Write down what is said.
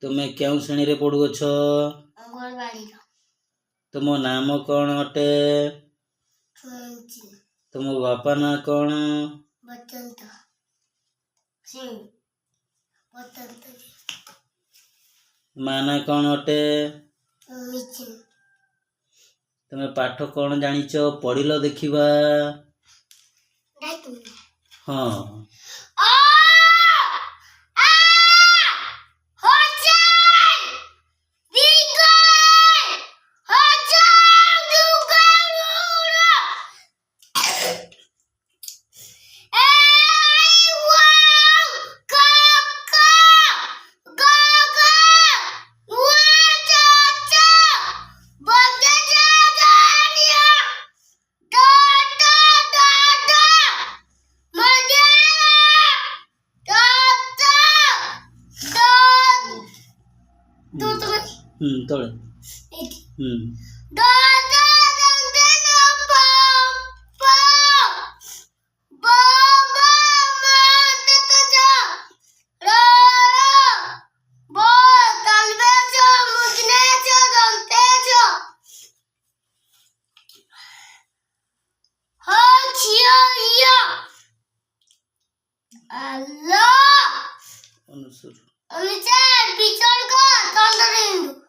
तुमे क्यों श्रेणी रे पढ़ुअछ? तुम नाम कौन अटे? तुम बापा ना कौन? माना कौन अटे? तुमे पाठ कौन जानिच पढ़िल देखिबा? हाँ तोड़े अनुसार बिचर को तंदरिंदु